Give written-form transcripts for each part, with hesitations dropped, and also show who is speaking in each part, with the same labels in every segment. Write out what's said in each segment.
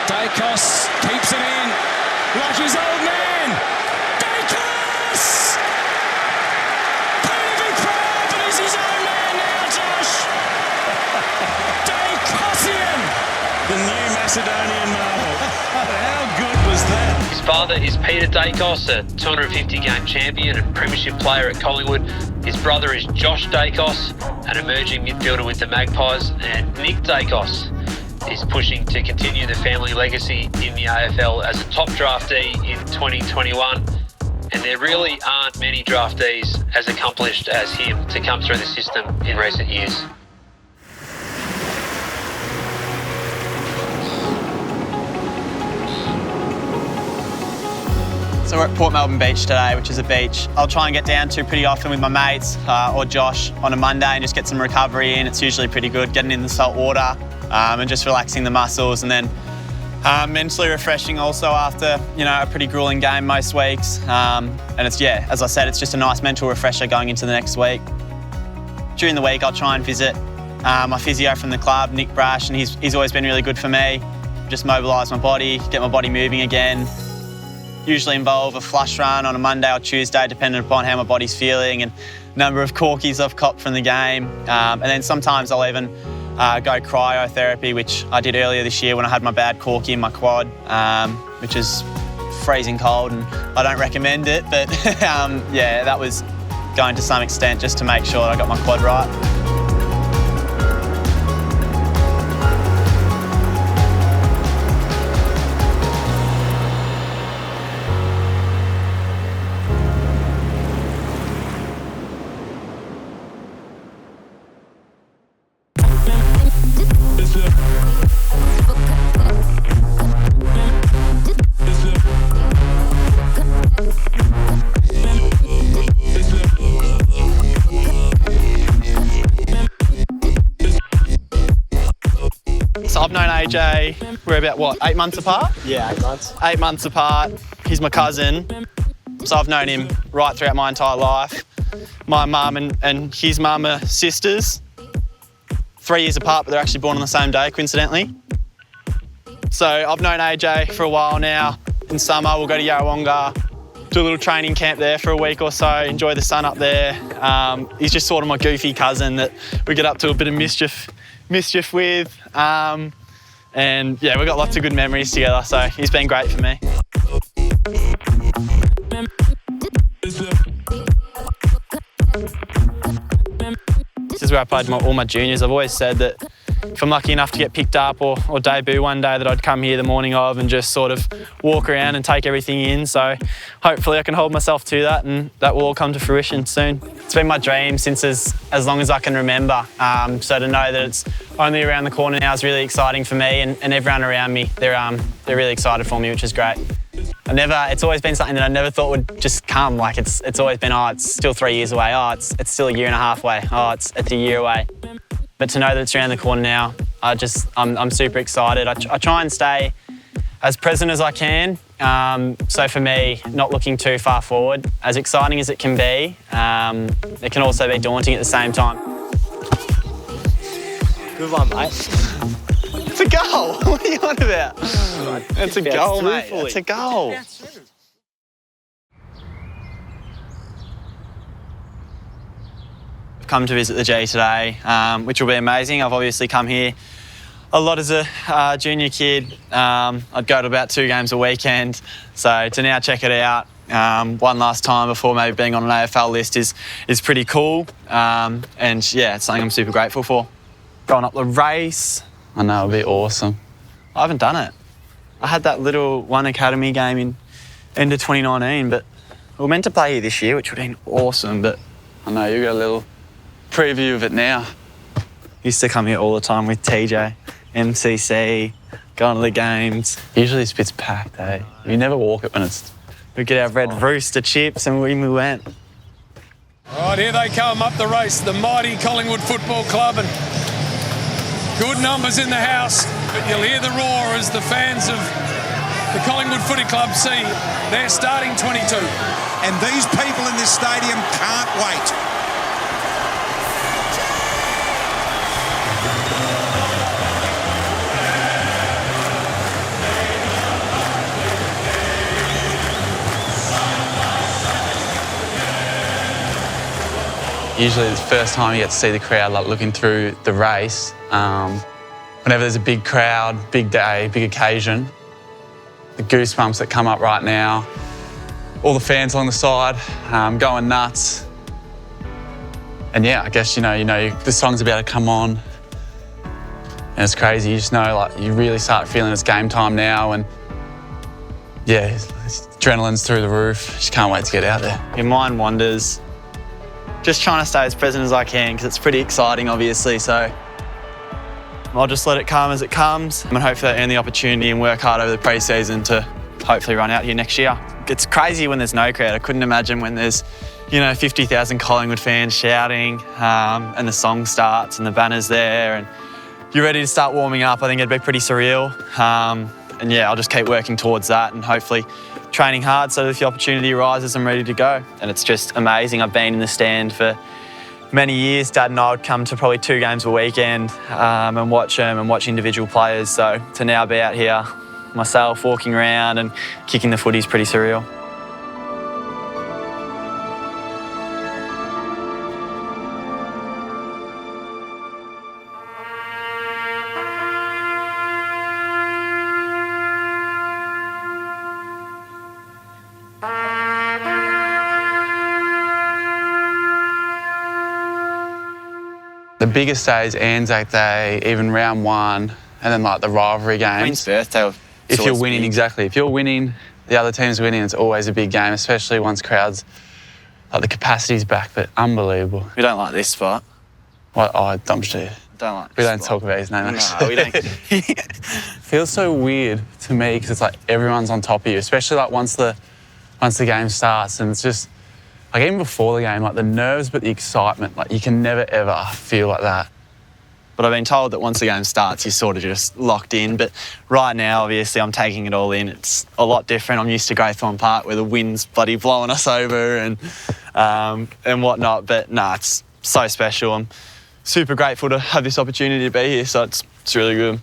Speaker 1: Daicos keeps it in, like his old man. Daicos! Peter be proud, but he's his own man now, Josh. Daicosian! The new Macedonian marvel. How good was that?
Speaker 2: His father is Peter Daicos, a 250-game champion and premiership player at Collingwood. His brother is Josh Daicos, an emerging midfielder with the Magpies, and Nick Daicos is pushing to continue the family legacy in the AFL as a top draftee in 2021. And there really aren't many draftees as accomplished as him to come through the system in recent years.
Speaker 3: So we're at Port Melbourne Beach today, which is a beach I'll try and get down to pretty often with my mates or Josh on a Monday and just get some recovery in. It's usually pretty good, getting in the salt water and just relaxing the muscles, and then mentally refreshing also after, a pretty grueling game most weeks. And it's, as I said, it's just a nice mental refresher going into the next week. During the week, I'll try and visit my physio from the club, Nick Brash, and he's always been really good for me. Just mobilise my body, get my body moving again. Usually involve a flush run on a Monday or Tuesday, depending upon how my body's feeling and number of corkies I've copped from the game. And then sometimes I'll even go cryotherapy, which I did earlier this year when I had my bad corky in my quad, which is freezing cold and I don't recommend it. But that was going to some extent just to make sure that I got my quad right. So I've known AJ, we're about, 8 months apart?
Speaker 4: Yeah, 8 months.
Speaker 3: 8 months apart. He's my cousin. So I've known him right throughout my entire life. My mum and his mum are sisters. 3 years apart, but they're actually born on the same day, coincidentally. So I've known AJ for a while now. In summer, we'll go to Yarrawonga, do a little training camp there for a week or so, enjoy the sun up there. He's just sort of my goofy cousin that we get up to a bit of mischief with. And yeah, we've got lots of good memories together, so he's been great for me. This is where I played all my juniors. I've always said that if I'm lucky enough to get picked up or debut one day, that I'd come here the morning of and just sort of walk around and take everything in. So hopefully I can hold myself to that and that will all come to fruition soon. It's been my dream since as long as I can remember. So to know that it's only around the corner now is really exciting for me and everyone around me. They're really excited for me, which is great. It's always been something that I never thought would just come. Like it's always been, it's still 3 years away. It's still a year and a half away. It's a year away. But to know that it's around the corner now, I'm super excited. I try and stay as present as I can. So for me, not looking too far forward, as exciting as it can be, it can also be daunting at the same time.
Speaker 4: Good one, mate.
Speaker 3: It's a goal. What are you on about? It's a goal, mate. It's a goal. I've come to visit the G today, which will be amazing. I've obviously come here a lot as a junior kid. I'd go to about 2 games a weekend. So to now check it out one last time before maybe being on an AFL list is pretty cool. And yeah, it's something I'm super grateful for. Going up the race, I know it'll be awesome. I haven't done it. I had that little one academy game in end of 2019, but we were meant to play here this year, which would have been awesome, but I know you got a little preview of it now. Used to come here all the time with TJ, MCC, going to the games. Usually this bit's packed, eh? You never walk it when we get our red rooster chips and we went.
Speaker 1: All right, here they come up the race, the mighty Collingwood Football Club, and good numbers in the house, but you'll hear the roar as the fans of the Collingwood Footy Club see their starting 22.
Speaker 5: And these people in this stadium can't wait.
Speaker 6: Usually it's the first time you get to see the crowd like looking through the race. Whenever there's a big crowd, big day, big occasion, the goosebumps that come up right now, all the fans along the side going nuts. And yeah, I guess you know the song's about to come on, and it's crazy. You just know, like, you really start feeling it's game time now, and yeah, adrenaline's through the roof. Just can't wait to get out there.
Speaker 3: Your mind wanders. Just trying to stay as present as I can because it's pretty exciting, obviously. So I'll just let it come as it comes, and hopefully I earn the opportunity and work hard over the pre-season to hopefully run out here next year. It's crazy when there's no crowd. I couldn't imagine when there's 50,000 Collingwood fans shouting and the song starts and the banner's there and you're ready to start warming up. I think it'd be pretty surreal. And yeah, I'll just keep working towards that and hopefully training hard so that if the opportunity arises, I'm ready to go. And it's just amazing. I've been in the stand for many years. Dad and I would come to probably 2 games a weekend and watch them and watch individual players. So to now be out here myself, walking around and kicking the footy is pretty surreal.
Speaker 6: The biggest days, Anzac Day, even round 1, and then like the rivalry games.
Speaker 3: Queen's birthday.
Speaker 6: If you're winning, exactly. If you're winning, the other team's winning, it's always a big game, especially once crowds, like the capacity's back, but unbelievable.
Speaker 3: We don't like this spot.
Speaker 6: Dumpster.
Speaker 3: Don't like this
Speaker 6: We don't
Speaker 3: spot.
Speaker 6: talk about his name, actually.
Speaker 3: No, we don't.
Speaker 6: Feels so weird to me because it's like everyone's on top of you, especially like once the game starts, and it's just, like even before the game, like the nerves but the excitement, like you can never ever feel like that.
Speaker 3: But I've been told that once the game starts, you're sort of just locked in. But right now, obviously, I'm taking it all in. It's a lot different. I'm used to Greythorn Park where the wind's bloody blowing us over and whatnot. But nah, it's so special. I'm super grateful to have this opportunity to be here, so it's really good.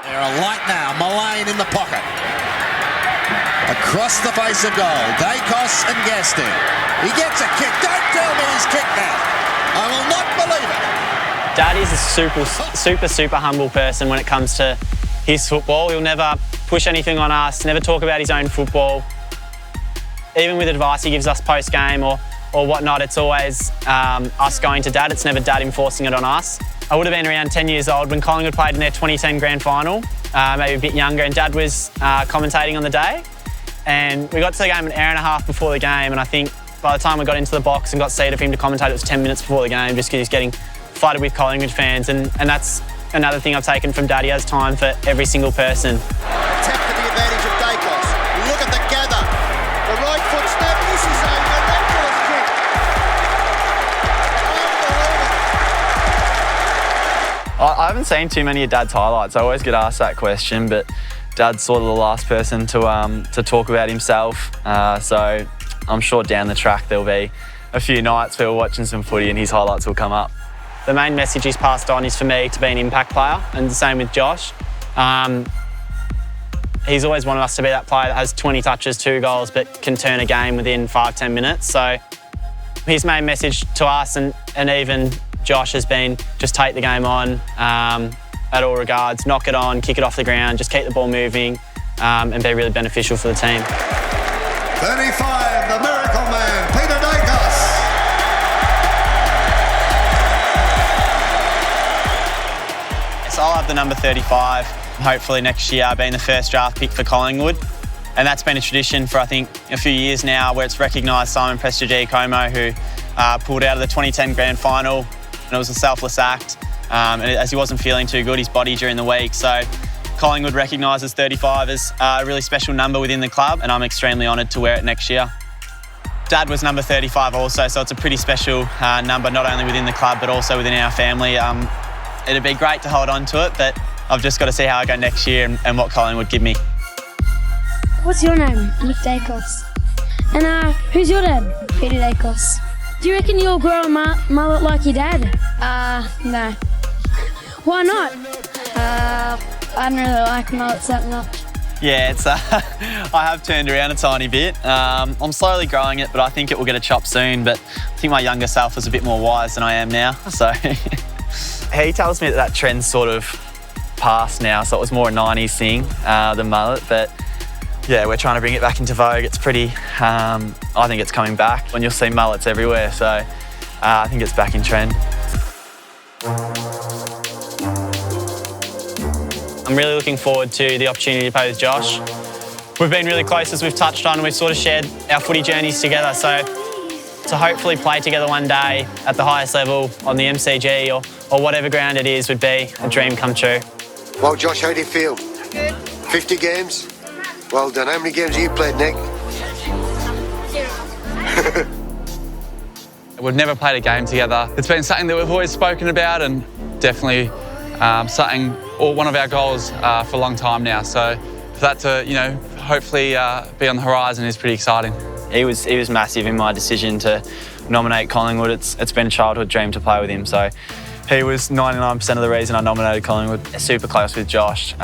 Speaker 5: They're alight now. Mullet in the pocket. Across the face of goal, Daicos and Gaston. He gets a kick. Don't tell me he's kicked that. I will not believe it.
Speaker 3: Dad is a super humble person when it comes to his football. He'll never push anything on us, never talk about his own football. Even with advice he gives us post-game or whatnot, it's always us going to Dad. It's never Dad enforcing it on us. I would have been around 10 years old when Collingwood played in their 2010 grand final, maybe a bit younger, and Dad was commentating on the day. And we got to the game an hour and a half before the game, and I think by the time we got into the box and got seated for him to commentate, it was 10 minutes before the game, just because he's getting flooded with Collingwood fans. And that's another thing I've taken from Dad. He has time for every single person.
Speaker 5: Tap to the advantage of Daicos. Look at the gather. The right foot step. This is a miraculous kick.
Speaker 3: I haven't seen too many of Dad's highlights. I always get asked that question, but Dad's sort of the last person to talk about himself. So I'm sure down the track there'll be a few nights where we're watching some footy and his highlights will come up. The main message he's passed on is for me to be an impact player, and the same with Josh. He's always wanted us to be that player that has 20 touches, 2 goals, but can turn a game within 5-10 minutes. So his main message to us and even Josh has been just take the game on at all regards, knock it on, kick it off the ground, just keep the ball moving and be really beneficial for the team.
Speaker 5: 35, the miracle man, Peter Daicos.
Speaker 3: So I'll have the number 35, hopefully next year being the first draft pick for Collingwood. And that's been a tradition for, I think, a few years now, where it's recognised Simon Prestigiacomo, who pulled out of the 2010 grand final, and it was a selfless act. And as he wasn't feeling too good, his body during the week. So Collingwood recognises 35 as a really special number within the club, and I'm extremely honoured to wear it next year. Dad was number 35 also, so it's a pretty special number, not only within the club, but also within our family. It'd be great to hold on to it, but I've just got to see how I go next year and what Collingwood give me.
Speaker 7: What's your name? Nick Daicos. And who's your dad? Peter Daicos. Do you reckon you'll grow a mullet like your dad? No. Why not?
Speaker 8: I don't really like mullets that much.
Speaker 3: Yeah, it's I have turned around a tiny bit. I'm slowly growing it, but I think it will get a chop soon. But I think my younger self was a bit more wise than I am now. So he tells me that trend's sort of past now, so it was more a 90s thing, the mullet. But yeah, we're trying to bring it back into vogue. It's pretty, I think it's coming back. And you'll see mullets everywhere, so I think it's back in trend. I'm really looking forward to the opportunity to play with Josh. We've been really close, as we've touched on. We've sort of shared our footy journeys together, so to hopefully play together one day at the highest level on the MCG or whatever ground it is would be a dream come true.
Speaker 8: Well, Josh, how do you feel? Good. 50 games? Well done. How many games have you played, Nick?
Speaker 7: 0.
Speaker 6: We've never played a game together. It's been something that we've always spoken about, and definitely something, or one of our goals for a long time now. So for that to, you know, hopefully be on the horizon is pretty exciting.
Speaker 3: He was massive in my decision to nominate Collingwood. It's been a childhood dream to play with him. So he was 99% of the reason I nominated Collingwood. Super close with Josh.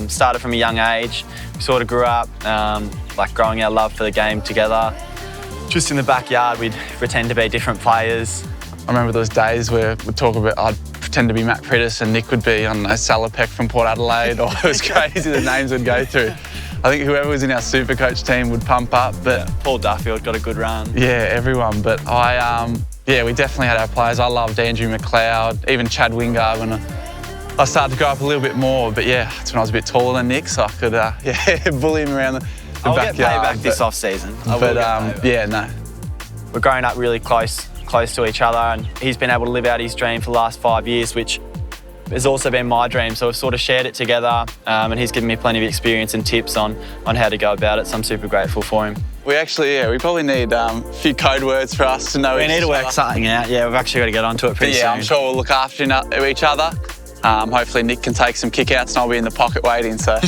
Speaker 3: Started from a young age. We sort of grew up like growing our love for the game together. Just in the backyard, we'd pretend to be different players.
Speaker 6: I remember those days where we'd talk about, I'd pretend to be Matt Prittis and Nick would be, I don't know, Salopek from Port Adelaide, or it was crazy the names would go through. I think whoever was in our super coach team would pump up, but...
Speaker 3: Yeah, Paul Duffield got a good run.
Speaker 6: Yeah, everyone, but yeah, we definitely had our players. I loved Andrew McLeod, even Chad Wingard when I started to grow up a little bit more, but yeah, that's when I was a bit taller than Nick, so I could bully him around the backyard.
Speaker 3: I'll get payback this off-season.
Speaker 6: Yeah, no.
Speaker 3: We're growing up really close to each other, and he's been able to live out his dream for the last 5 years, which has also been my dream. So we've sort of shared it together, and he's given me plenty of experience and tips on how to go about it. So I'm super grateful for him.
Speaker 6: We actually, we probably need a few code words for us to know each other.
Speaker 3: We need to work something out. Yeah, we've actually got to get onto it pretty soon.
Speaker 6: I'm sure we'll look after each other. Hopefully Nick can take some kick-outs and I'll be in the pocket waiting, so.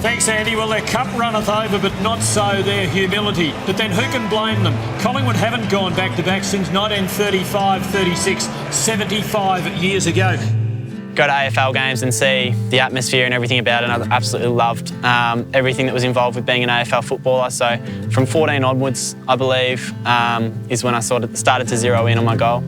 Speaker 9: Thanks, Andy. Well, their cup runneth over, but not so their humility. But then who can blame them? Collingwood haven't gone back-to-back since 1935, 36, 75 years ago.
Speaker 3: Go to AFL games and see the atmosphere and everything about it. I absolutely loved everything that was involved with being an AFL footballer. So from 14 onwards, I believe, is when I sort of started to zero in on my goal.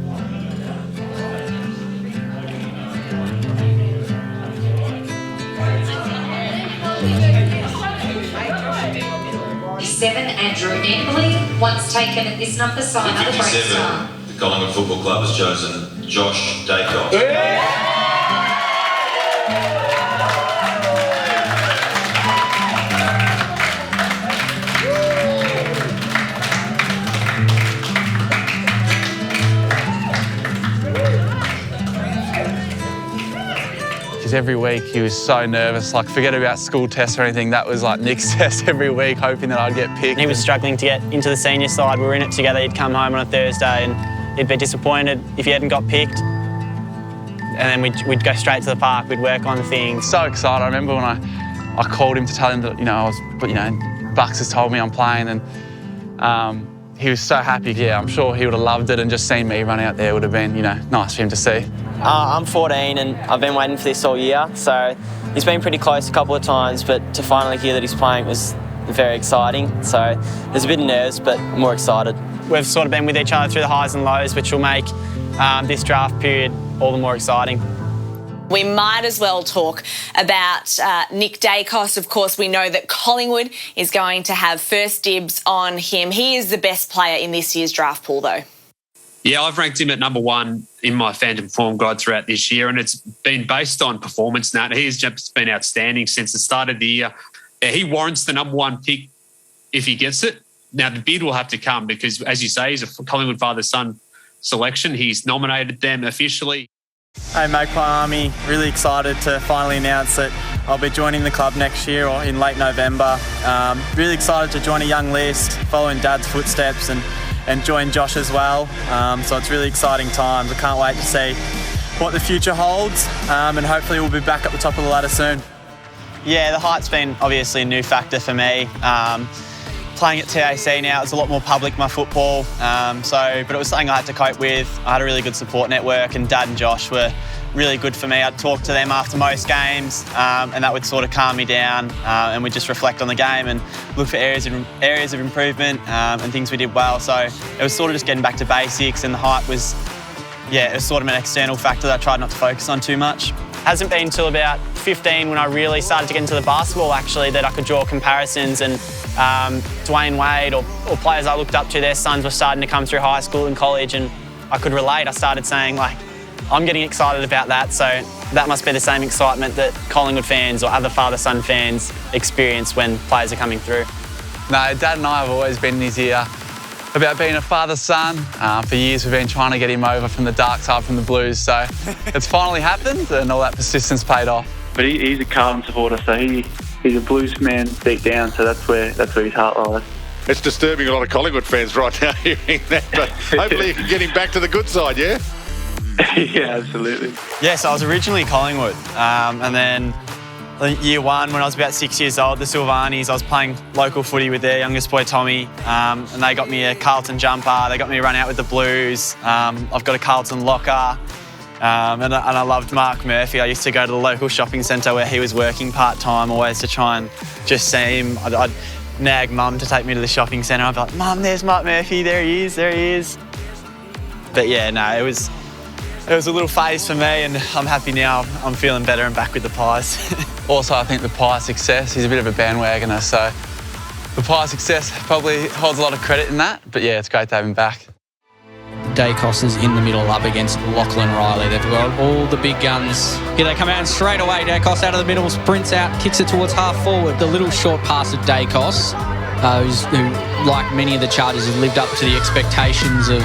Speaker 10: Andrew Embley, once taken at this number, so another great start.
Speaker 11: The Collingwood Football Club has chosen Josh Daicos.
Speaker 6: Every week he was so nervous, like forget about school tests or anything, that was like Nick's test every week, hoping that I'd get picked.
Speaker 3: He was struggling to get into the senior side. We were in it together. He'd come home on a Thursday and he'd be disappointed if he hadn't got picked. And then we'd go straight to the park, we'd work on things.
Speaker 6: So excited. I remember when I called him to tell him that, Bucks has told me I'm playing, and he was so happy. Yeah, I'm sure he would have loved it, and just seeing me run out there would have been, nice for him to see.
Speaker 3: I'm 14 and I've been waiting for this all year, so he's been pretty close a couple of times, but to finally hear that he's playing was very exciting. So there's a bit of nerves, but more excited. We've sort of been with each other through the highs and lows, which will make this draft period all the more exciting.
Speaker 12: We might as well talk about Nick Daicos. Of course, we know that Collingwood is going to have first dibs on him. He is the best player in this year's draft pool, though.
Speaker 2: Yeah, I've ranked him at number 1 in my Phantom Form guide throughout this year, and it's been based on performance. Nat, he has just been outstanding since the start of the year. He warrants the number 1 pick if he gets it. Now, the bid will have to come because, as you say, he's a Collingwood father-son selection. He's nominated them officially.
Speaker 3: Hey, Magpie Army, really excited to finally announce that I'll be joining the club next year or in late November. Really excited to join a young list, following Dad's footsteps and join Josh as well. So it's really exciting times. I can't wait to see what the future holds, and hopefully we'll be back at the top of the ladder soon. Yeah, the height's been obviously a new factor for me. playing at TAC now, it's a lot more public, my football. But it was something I had to cope with. I had a really good support network, and Dad and Josh were really good for me. I'd talk to them after most games, and that would sort of calm me down, and we'd just reflect on the game and look for areas of improvement and things we did well. So it was sort of just getting back to basics, and the height was, it was sort of an external factor that I tried not to focus on too much. Hasn't been until about 15 when I really started to get into the basketball, actually, that I could draw comparisons, and Dwayne Wade or players I looked up to, their sons were starting to come through high school and college, and I could relate. I started saying, like, I'm getting excited about that, so that must be the same excitement that Collingwood fans or other father-son fans experience when players are coming through.
Speaker 6: No, Dad and I have always been in his ear about being a father-son. For years we've been trying to get him over from the dark side, from the Blues, so it's finally happened and all that persistence paid off.
Speaker 13: But he's a Carlton supporter, so he's a Blues man deep down, so that's where his heart lies.
Speaker 14: It's disturbing a lot of Collingwood fans right now hearing that, but hopefully you can get him back to the good side, yeah?
Speaker 13: Yeah, absolutely.
Speaker 3: Yes, I was originally Collingwood, and then year one, when I was about 6 years old, the Silvanis, I was playing local footy with their youngest boy, Tommy, and they got me a Carlton jumper, they got me to run out with the Blues. I've got a Carlton locker, and I loved Mark Murphy. I used to go to the local shopping centre where he was working part-time, always to try and just see him. I'd nag Mum to take me to the shopping centre. I'd be like, Mum, there's Mark Murphy, there he is. But yeah, no, it was a little phase for me, and I'm happy now. I'm feeling better and back with the Pies.
Speaker 6: Also, I think the Pie success, he's a bit of a bandwagoner, so the Pie success probably holds a lot of credit in that, but yeah, it's great to have him back.
Speaker 15: Daicos is in the middle up against Lachlan Riley. They've got all the big guns. Here they come out, and straight away Daicos out of the middle, sprints out, kicks it towards half forward. The little short pass of Daicos, who, like many of the Chargers, have lived up to the expectations of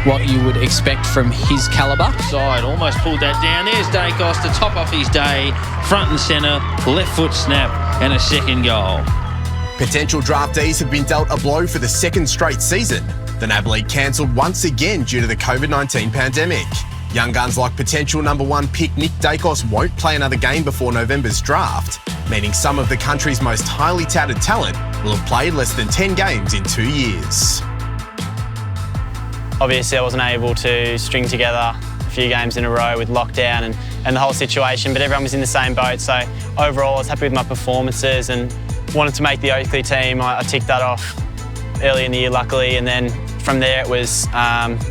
Speaker 15: what you would expect from his calibre.
Speaker 16: Side almost pulled that down. There's Daicos to top off his day. Front and centre, left foot snap, and a second goal.
Speaker 17: Potential draftees have been dealt a blow for the second straight season. The NAB League cancelled once again due to the COVID-19 pandemic. Young guns like potential number one pick Nick Daicos won't play another game before November's draft, meaning some of the country's most highly touted talent will have played less than 10 games in 2 years.
Speaker 3: Obviously, I wasn't able to string together a few games in a row with lockdown and the whole situation, but everyone was in the same boat. So overall, I was happy with my performances and wanted to make the Oakley team. I ticked that off early in the year, luckily, and then from there it was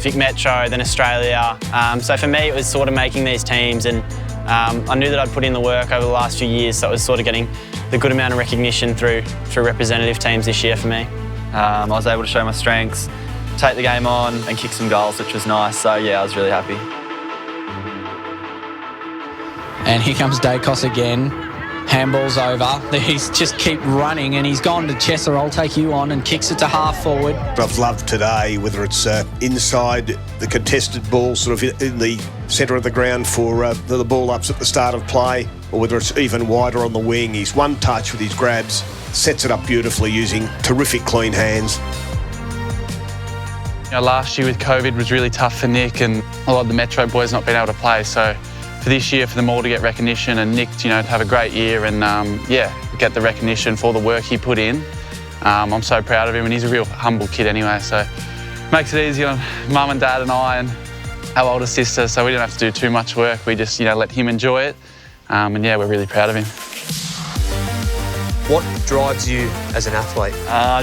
Speaker 3: Vic Metro, then Australia. So for me, it was sort of making these teams, and I knew that I'd put in the work over the last few years, so it was sort of getting the good amount of recognition through representative teams this year for me.
Speaker 18: I was able to show my strengths, take the game on and kick some goals, which was nice. So yeah, I was really happy.
Speaker 15: And here comes Daicos again. Handball's over. He's just keep running, and he's gone to Chesser. I'll take you on, and kicks it to half forward.
Speaker 19: I've loved today, whether it's inside the contested ball, sort of in the centre of the ground for the ball ups at the start of play, or whether it's even wider on the wing. He's one touch with his grabs, sets it up beautifully using terrific clean hands.
Speaker 6: You know, last year with COVID was really tough for Nick, and a lot of the Metro boys not being able to play. So for this year, for them all to get recognition, and Nick, to have a great year and get the recognition for all the work he put in. I'm so proud of him, and he's a real humble kid anyway. So makes it easy on Mum and Dad and I and our older sister. So we didn't have to do too much work. We just let him enjoy it, and yeah, we're really proud of him.
Speaker 20: What drives you as an athlete?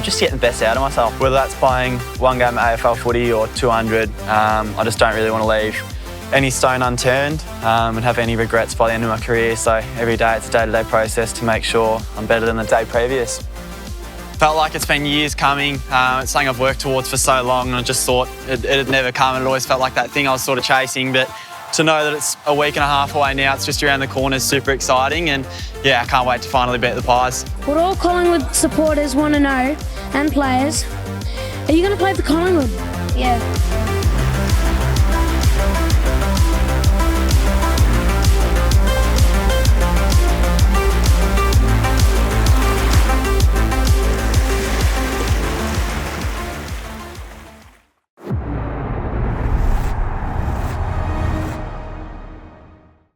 Speaker 3: Just getting the best out of myself, whether that's playing one game at AFL footy or 200. I just don't really want to leave any stone unturned and have any regrets by the end of my career. So every day it's a day-to-day process to make sure I'm better than the day previous. Felt like it's been years coming. It's something I've worked towards for so long, and I just thought it'd never come. It always felt like that thing I was sort of chasing, but to know that it's a week and a half away now, it's just around the corner, is super exciting, and yeah, I can't wait to finally beat the Pies.
Speaker 7: What all Collingwood supporters want to know, and players, are you going to play for Collingwood? Yeah.